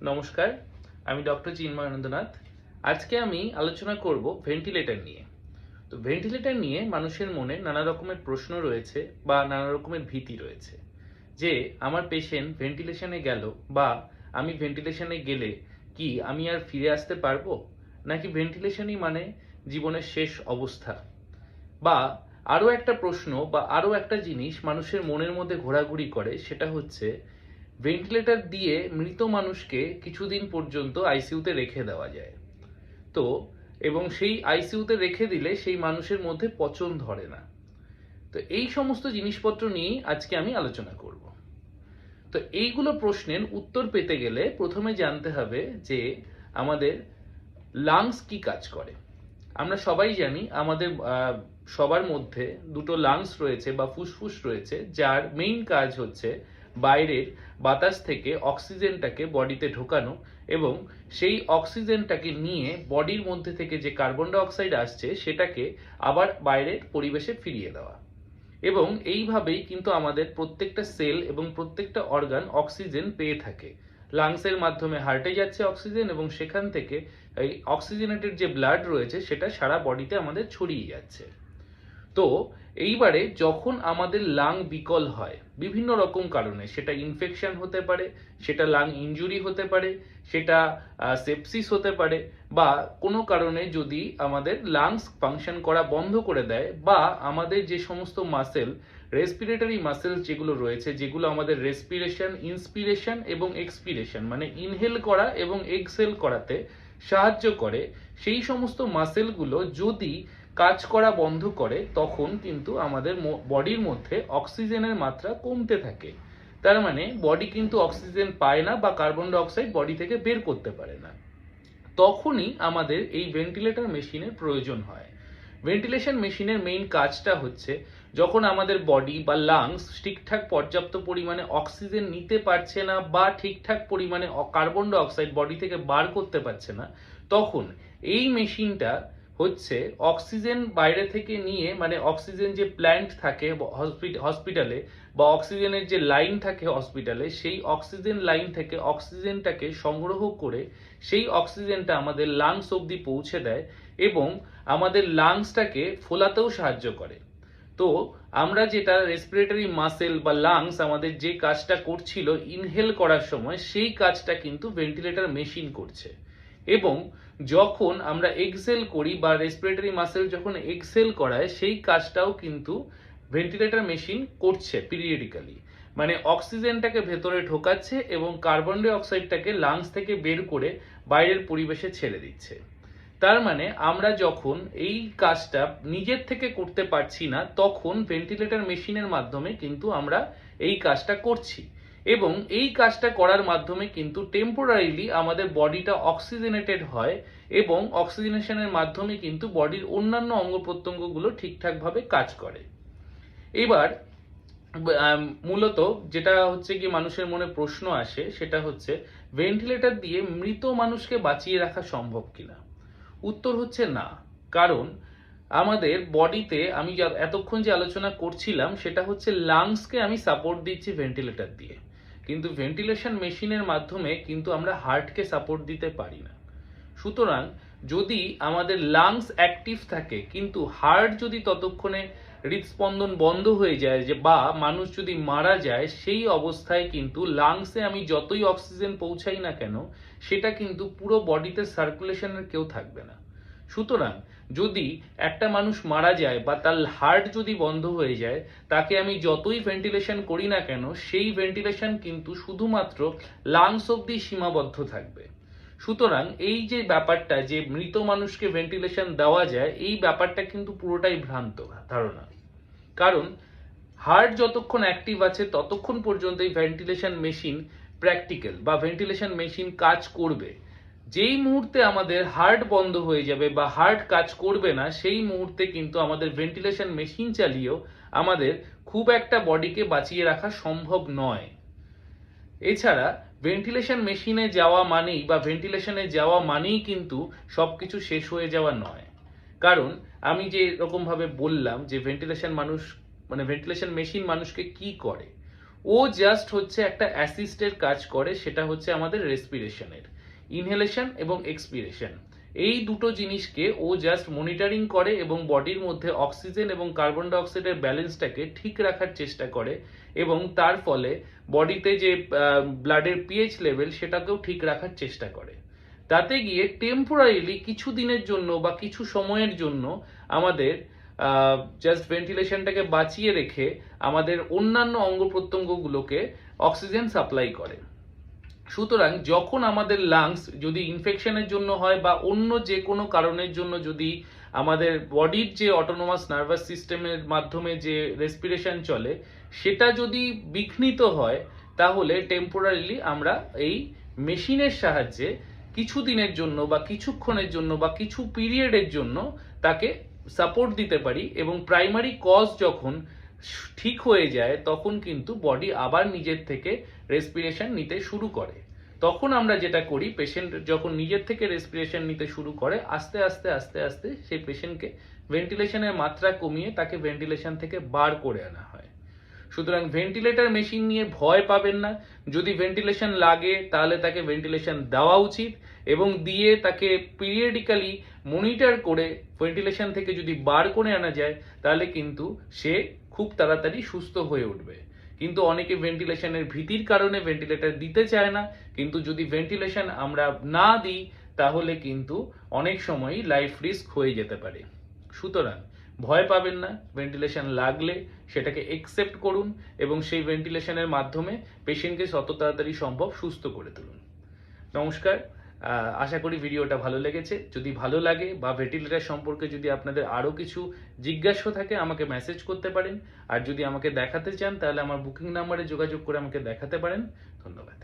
নমস্কার, আমি ডক্টর চিন্ময় আনন্দনাথ। আজকে আমি আলোচনা করব ভেন্টিলেটর নিয়ে। তো ভেন্টিলেটর নিয়ে মানুষের মনে নানা রকমের প্রশ্ন রয়েছে বা নানা রকমের ভীতি রয়েছে যে আমার পেশেন্ট ভেন্টিলেশনে গেল বা আমি ভেন্টিলেশনে গেলে কি আমি আর ফিরে আসতে পারবো, নাকি ভেন্টিলেশনই মানে জীবনের শেষ অবস্থা। বা আরও একটা প্রশ্ন বা আরও একটা জিনিস মানুষের মনের মধ্যে ঘোরাঘুরি করে, সেটা হচ্ছে ভেন্টিলেটর দিয়ে মৃত মানুষকে কিছুদিন পর্যন্ত আইসিইউতে রেখে দেওয়া যায়। তো এবং সেই আইসিইউতে রেখে দিলে সেই মানুষের মধ্যে পচন ধরে না। তো এই সমস্ত জিনিসপত্র নিয়েই আজকে আমি আলোচনা করব। তো এইগুলো প্রশ্নের উত্তর পেতে গেলে প্রথমে জানতে হবে যে আমাদের লাংস কি কাজ করে। আমরা সবাই জানি আমাদের সবার মধ্যে দুটো লাংস রয়েছে বা ফুসফুস রয়েছে, যার মেইন কাজ হচ্ছে বাইরের বাতাস থেকে অক্সিজেনটাকে বডিতে ঢোকানো এবং সেই অক্সিজেনটাকে নিয়ে বডির মধ্যে থেকে যে কার্বন ডাই অক্সাইড আসছে সেটাকে আবার বাইরের পরিবেশে ফিরিয়ে দেওয়া। এবং এইভাবেই কিন্তু আমাদের প্রত্যেকটা সেল এবং প্রত্যেকটা অর্গান অক্সিজেন পেয়ে থাকে। লাংসের মাধ্যমে হার্টে যাচ্ছে অক্সিজেন এবং সেখান থেকে এই অক্সিজেনেটেড যে ব্লাড রয়েছে সেটা সারা বডিতে আমাদের ছড়িয়ে যাচ্ছে। তো এইবারে যখন আমাদের লাং বিকল হয় বিভিন্ন রকম কারণে, সেটা ইনফেকশন হতে পারে, সেটা লাং ইনজুরি হতে পারে, সেটা সেপসিস হতে পারে, বা কোনো কারণে যদি আমাদের লাংস ফাংশন করা বন্ধ করে দেয়, বা আমাদের যে সমস্ত মাসেল রেসপিরেটরি মাসেল যেগুলো রয়েছে, যেগুলো আমাদের রেসপিরেশন, ইন্সপিরেশন এবং এক্সপিরেশন মানে ইনহেল করা এবং এক্সহেল করাতে সাহায্য করে, সেই সমস্ত মাসেলগুলো যদি কাজ করা বন্ধ করে তখন কিন্তু আমাদের বডির মধ্যে অক্সিজেনের মাত্রা কমতে থাকে। তার মানে বডি কিন্তু অক্সিজেন পায় না বা কার্বন ডাই অক্সাইড বডি থেকে বের করতে পারে না। তখনই আমাদের এই ভেন্টিলেটর মেশিনের প্রয়োজন হয়। ভেন্টিলেশন মেশিনের মেইন কাজটা হচ্ছে যখন আমাদের বডি বা লাংস ঠিকঠাক পর্যাপ্ত পরিমাণে অক্সিজেন নিতে পারছে না বা ঠিকঠাক পরিমাণে কার্বন ডাই অক্সাইড বডি থেকে বার করতে পারছে না, তখন এই মেশিনটা হচ্ছে অক্সিজেন বাইরে থেকে নিয়ে, মানে অক্সিজেন যে প্ল্যান্ট থাকে হসপিটালে বা অক্সিজেনের যে লাইন থাকে হসপিটালে, সেই অক্সিজেন লাইন থেকে অক্সিজেনটাকে সংগ্রহ করে সেই অক্সিজেনটা আমাদের লাংস অবধি পৌঁছে দেয় এবং আমাদের লাংসটাকে ফোলাতেও সাহায্য করে। তো আমরা যেটা রেসপিরেটরি মাসেল বা লাংস আমাদের যে কাজটা করছিল ইনহেল করার সময়, সেই কাজটা কিন্তু ভেন্টিলেটর মেশিন করছে। এবং যখন আমরা এক্সহেল করি বা রেসপিরেটরি মাসেল যখন এক্সহেল করায়, সেই কাজটাও কিন্তু ভেন্টিলেটর মেশিন করছে পিরিয়ডিক্যালি। মানে অক্সিজেনটাকে ভেতরে ঢোকাচ্ছে এবং কার্বন ডাই অক্সাইডটাকে লাংস থেকে বের করে বাইরের পরিবেশে ছেড়ে দিচ্ছে। তার মানে আমরা যখন এই কাজটা নিজের থেকে করতে পারছি না, তখন ভেন্টিলেটর মেশিনের মাধ্যমে কিন্তু আমরা এই কাজটা করছি। এবং এই কাজটা করার মাধ্যমে কিন্তু টেম্পোরারিলি আমাদের বডিটা অক্সিজেনেটেড হয় এবং অক্সিজেনেশনের মাধ্যমে কিন্তু বডির অন্যান্য অঙ্গ প্রত্যঙ্গগুলো ঠিকঠাকভাবে কাজ করে। এবার মূলত যেটা হচ্ছে কি মানুষের মনে প্রশ্ন আসে, সেটা হচ্ছে ভেন্টিলেটর দিয়ে মৃত মানুষকে বাঁচিয়ে রাখা সম্ভব কিনা। উত্তর হচ্ছে না। কারণ আমাদের বডিতে আমি এতক্ষণ যে আলোচনা করছিলাম সেটা হচ্ছে লাংসকে আমি সাপোর্ট দিচ্ছি ভেন্টিলেটর দিয়ে, কিন্তু ভেন্টিলেশন মেশিনের মাধ্যমে কিন্তু আমরা হার্টকে সাপোর্ট দিতে পারি না। সুতরাং যদি আমাদের লাংস অ্যাক্টিভ থাকে কিন্তু হার্ট যদি ততক্ষণে হৃদস্পন্দন বন্ধ হয়ে যায়, যে বা মানুষ যদি মারা যায়, সেই অবস্থায় কিন্তু লাংসে আমি যতই অক্সিজেন পৌঁছাই না কেন, সেটা কিন্তু পুরো বডিতে সার্কুলেশনের কেউ থাকবে না। সুতরাং যদি একটা মানুষ মারা যায় বা তার হার্ট যদি বন্ধ হয়ে যায়, তাকে আমি যতই ভেন্টিলেশন করি না কেন, সেই ভেন্টিলেশন কিন্তু শুধুমাত্র লাংস অব্দি সীমাবদ্ধ থাকবে। সুতরাং এই যে ব্যাপারটা যে মৃত মানুষকে ভেন্টিলেশন দেওয়া যায়, এই ব্যাপারটা কিন্তু পুরোটাই ভ্রান্ত ধারণা। কারণ হার্ট যতক্ষণ অ্যাক্টিভ আছে ততক্ষণ পর্যন্ত এই ভেন্টিলেশন মেশিন প্র্যাকটিক্যাল বা ভেন্টিলেশন মেশিন কাজ করবে। যেই মুহূর্তে আমাদের হার্ট বন্ধ হয়ে যাবে বা হার্ট কাজ করবে না, সেই মুহূর্তে কিন্তু আমাদের ভেন্টিলেশন মেশিন চালিয়েও আমাদের খুব একটা বডিকে বাঁচিয়ে রাখা সম্ভব নয়। এছাড়া ভেন্টিলেশন মেশিনে যাওয়া মানেই বা ভেন্টিলেশনে যাওয়া মানেই কিন্তু সবকিছু শেষ হয়ে যাওয়া নয়। কারণ আমি যে রকম ভাবে বললাম যে ভেন্টিলেশন মেশিন মানুষকে কি করে, ও জাস্ট হচ্ছে একটা অ্যাসিস্টের কাজ করে, সেটা হচ্ছে আমাদের রেসপিরেশনের, ইনহেলেশন এবং এক্সপিরেশন। এই দুটো জিনিসকে ও জাস্ট মনিটরিং করে এবং বডির মধ্যে অক্সিজেন এবং কার্বন ডাইঅক্সাইডের ব্যালেন্সটাকে ঠিক রাখার চেষ্টা করে, এবং তার ফলে বডিতে যে ব্লাডের পিএইচ লেভেল সেটাকেও ঠিক রাখার চেষ্টা করে। তাতে গিয়ে টেম্পোরারিলি কিছু দিনের জন্য বা কিছু সময়ের জন্য আমাদের জাস্ট ভেন্টিলেশনটাকে বাঁচিয়ে রেখে আমাদের অন্যান্য অঙ্গ প্রত্যঙ্গগুলোকে অক্সিজেন সাপ্লাই করে। সুতরাং যখন আমাদের লাংস যদি ইনফেকশনের জন্য হয় বা অন্য যে কোনো কারণের জন্য যদি আমাদের বডির যে অটোনোমাস নার্ভাস সিস্টেমের মাধ্যমে যে রেসপিরেশন চলে সেটা যদি বিঘ্নিত হয়, তাহলে টেম্পোরারিলি আমরা এই মেশিনের সাহায্যে কিছু দিনের জন্য বা কিছুক্ষণের জন্য বা কিছু পিরিয়ডের জন্য তাকে সাপোর্ট দিতে পারি, এবং প্রাইমারি কজ যখন ঠিক হয়ে যায় তখন কিন্তু বডি আবার নিজের থেকে রেসপিরেশন নিতে শুরু করে। তখন আমরা যেটা করি, পেশেন্ট যখন নিজের থেকে রেসপিরেশন নিতে শুরু করে, আস্তে আস্তে আস্তে আস্তে সেই পেশেন্টকে ভেন্টিলেশনের মাত্রা কমিয়ে তাকে ভেন্টিলেশন থেকে বার করে আনা হয়। সুতরাং ভেন্টিলেটর মেশিন নিয়ে ভয় পাবেন না। যদি ভেন্টিলেশন লাগে তাহলে তাকে ভেন্টিলেশন দেওয়া উচিত, এবং দিয়ে তাকে পিরিয়ডিক্যালি মনিটর করে ভেন্টিলেশন থেকে যদি বার করে আনা যায় তাহলে কিন্তু সে খুব তাড়াতাড়ি সুস্থ হয়ে উঠবে। কিন্তু অনেকে ভেন্টিলেশনের ভীতির কারণে ভেন্টিলেটর দিতে চায় না, কিন্তু যদি ভেন্টিলেশন আমরা না দিই তাহলে কিন্তু অনেক সময়ই লাইফ রিস্ক হয়ে যেতে পারে। সুতরাং ভয় পাবেন না, ভেন্টিলেশন লাগলে সেটাকে একসেপ্ট করুন এবং সেই ভেন্টিলেশনের মাধ্যমে পেশেন্টকে যত তাড়াতাড়ি সম্ভব সুস্থ করে তুলুন। নমস্কার, আশা করি ভিডিওটা ভালো লেগেছে। যদি ভালো লাগে বা ভেন্টিলেটর সম্পর্কে যদি আপনাদের আরও কিছু জিজ্ঞাসা থাকে আমাকে মেসেজ করতে পারেন, আর যদি আমাকে দেখাতে চান তাহলে আমার বুকিং নাম্বারে যোগাযোগ করে আমাকে দেখাতে পারেন। ধন্যবাদ।